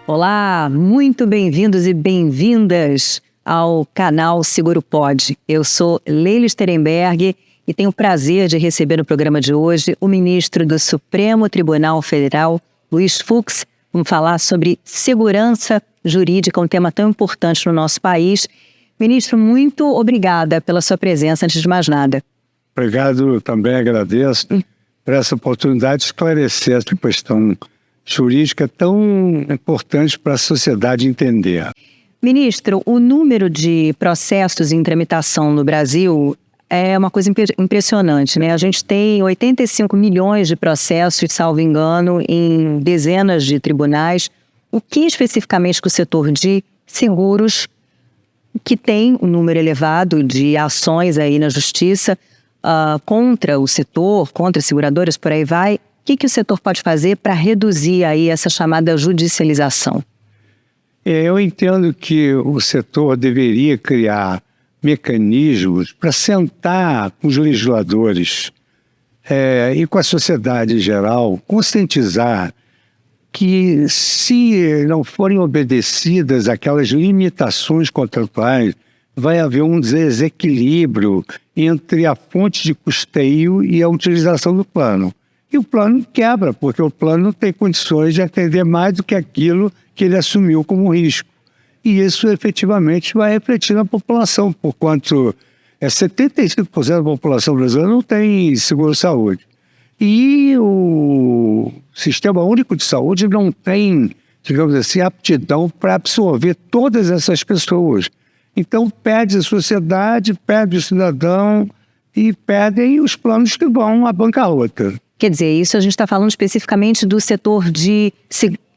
Olá, muito bem-vindos e bem-vindas ao canal Seguro Pode. Eu sou Leila Sterenberg e tenho o prazer de receber no programa de hoje o ministro do Supremo Tribunal Federal, Luiz Fux. Vamos falar sobre segurança jurídica, um tema tão importante no nosso país. Ministro, muito obrigada pela sua presença, antes de mais nada. Obrigado, também agradeço por essa oportunidade de esclarecer essa questão jurídica tão importante para a sociedade entender. Ministro, o número de processos em tramitação no Brasil é uma coisa impressionante, né? A gente tem 85 milhões de processos, salvo engano, em dezenas de tribunais. O que especificamente que o setor de seguros, que tem um número elevado de ações aí na justiça contra o setor, contra as seguradoras, por aí vai, o que o setor pode fazer para reduzir aí essa chamada judicialização? Eu entendo que o setor deveria criar mecanismos para sentar com os legisladores e com a sociedade em geral, conscientizar que se não forem obedecidas aquelas limitações contratuais, vai haver um desequilíbrio entre a fonte de custeio e a utilização do plano. E o plano quebra, porque o plano não tem condições de atender mais do que aquilo que ele assumiu como risco. E isso efetivamente vai refletir na população, porquanto 75% da população brasileira não tem seguro-saúde. E o Sistema Único de Saúde não tem, digamos assim, aptidão para absorver todas essas pessoas. Então perde a sociedade, perde o cidadão e perdem os planos que vão à bancarrota. Quer dizer, isso a gente está falando especificamente do setor de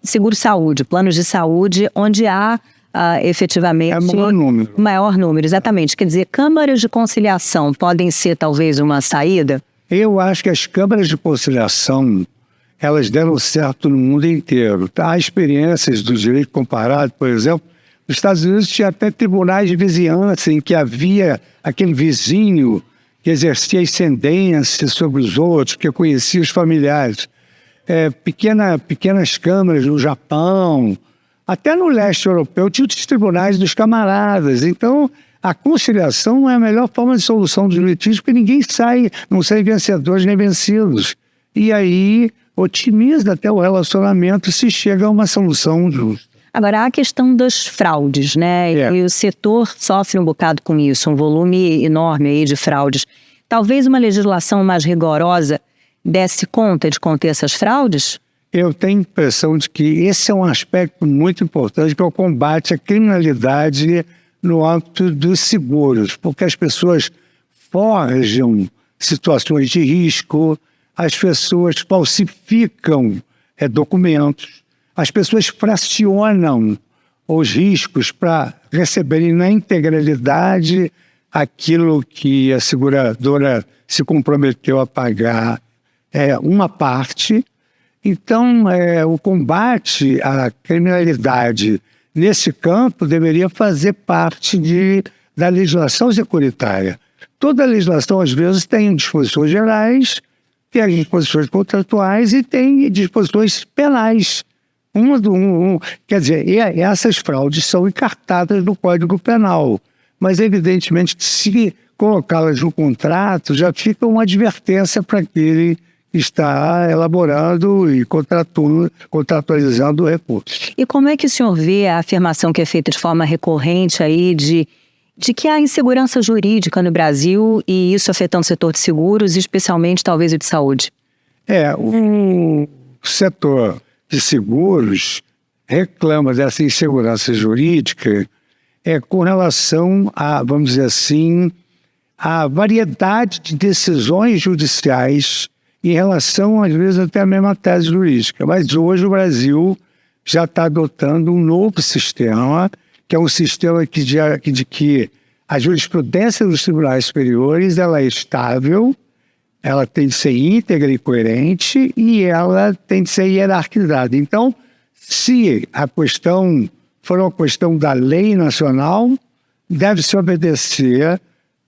seguro-saúde, planos de saúde, onde há efetivamente... É maior número. Maior número, exatamente. Quer dizer, câmaras de conciliação podem ser talvez uma saída? Eu acho que as câmaras de conciliação, elas deram certo no mundo inteiro. Há experiências do direito comparado, por exemplo, nos Estados Unidos tinha até tribunais de vizinhança em que havia aquele vizinho que exercia ascendência sobre os outros, que conhecia os familiares. Pequenas câmaras no Japão, até no leste europeu, tinha os tribunais dos camaradas. Então, a conciliação é a melhor forma de solução dos litígios, porque ninguém não sai vencedores nem vencidos. E aí, otimiza até o relacionamento se chega a uma solução justa. Agora, há a questão das fraudes, né? E o setor sofre um bocado com isso, um volume enorme aí de fraudes. Talvez uma legislação mais rigorosa desse conta de conter essas fraudes? Eu tenho a impressão de que esse é um aspecto muito importante para o combate à criminalidade no âmbito dos seguros, porque as pessoas forjam situações de risco, as pessoas falsificam documentos, as pessoas fracionam os riscos para receberem na integralidade aquilo que a seguradora se comprometeu a pagar uma parte. Então, o combate à criminalidade nesse campo deveria fazer parte da legislação securitária. Toda legislação, às vezes, tem disposições gerais, tem as disposições contratuais e tem disposições penais. Quer dizer, essas fraudes são encartadas no Código Penal, mas, evidentemente, se colocá-las no contrato, já fica uma advertência para aquele que está elaborando e contratualizando o recurso. E como é que o senhor vê a afirmação que é feita de forma recorrente aí de que há insegurança jurídica no Brasil e isso afetando o setor de seguros, especialmente talvez o de saúde? O setor de seguros reclama dessa insegurança jurídica com relação a, vamos dizer assim, a variedade de decisões judiciais em relação, às vezes, até a mesma tese jurídica. Mas hoje o Brasil já está adotando um novo sistema, que é um sistema de que a jurisprudência dos tribunais superiores ela é estável, ela tem de ser íntegra e coerente e ela tem de ser hierarquizada. Então, se a questão for uma questão da lei nacional, deve-se obedecer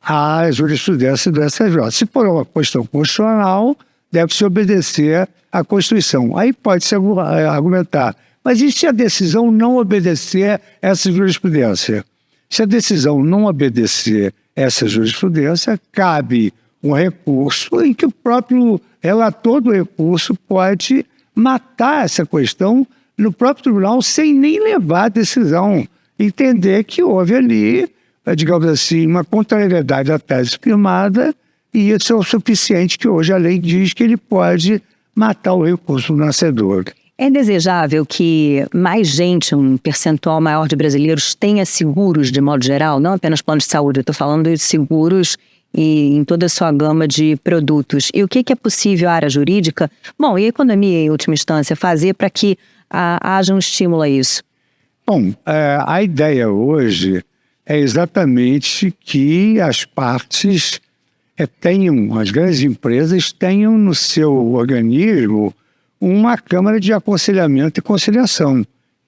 à jurisprudência do STJ. Se for uma questão constitucional, deve-se obedecer à Constituição. Aí pode-se argumentar, Mas e se a decisão não obedecer essa jurisprudência? Se a decisão não obedecer essa jurisprudência, cabe um recurso em que o próprio relator do recurso pode matar essa questão no próprio tribunal sem nem levar a decisão. Entender que houve ali, digamos assim, uma contrariedade à tese firmada, e isso é o suficiente que hoje a lei diz que ele pode matar o recurso do nascedor. É desejável que mais gente, um percentual maior de brasileiros, tenha seguros de modo geral, não apenas plano de saúde, eu estou falando de seguros e em toda a sua gama de produtos. E o que é possível a área jurídica, bom, e a economia em última instância, fazer para que haja um estímulo a isso? Bom, a ideia hoje é exatamente que as partes as grandes empresas tenham no seu organismo uma Câmara de Aconselhamento e Conciliação,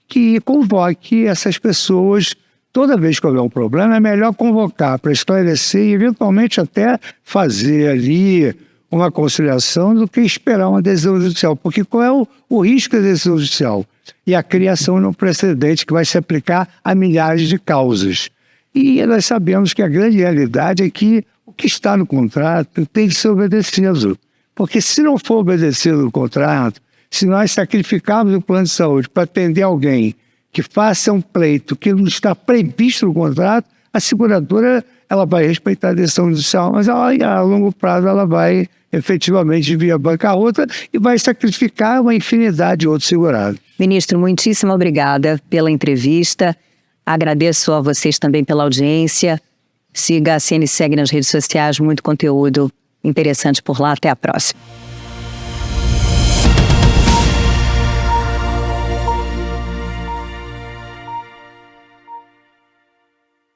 que convoque essas pessoas. Toda vez que houver um problema, é melhor convocar para esclarecer e, eventualmente, até fazer ali uma conciliação do que esperar uma decisão judicial. Porque qual é o risco da decisão judicial? E a criação de um precedente que vai se aplicar a milhares de causas. E nós sabemos que a grande realidade é que o que está no contrato tem que ser obedecido. Porque se não for obedecido o contrato, se nós sacrificarmos o plano de saúde para atender alguém que faça um pleito que não está previsto no contrato, a seguradora ela vai respeitar a decisão judicial, mas a longo prazo ela vai efetivamente vir a bancarrota e vai sacrificar uma infinidade de outros segurados. Ministro, muitíssimo obrigada pela entrevista. Agradeço a vocês também pela audiência. Siga a CNSEG nas redes sociais, muito conteúdo interessante por lá. Até a próxima.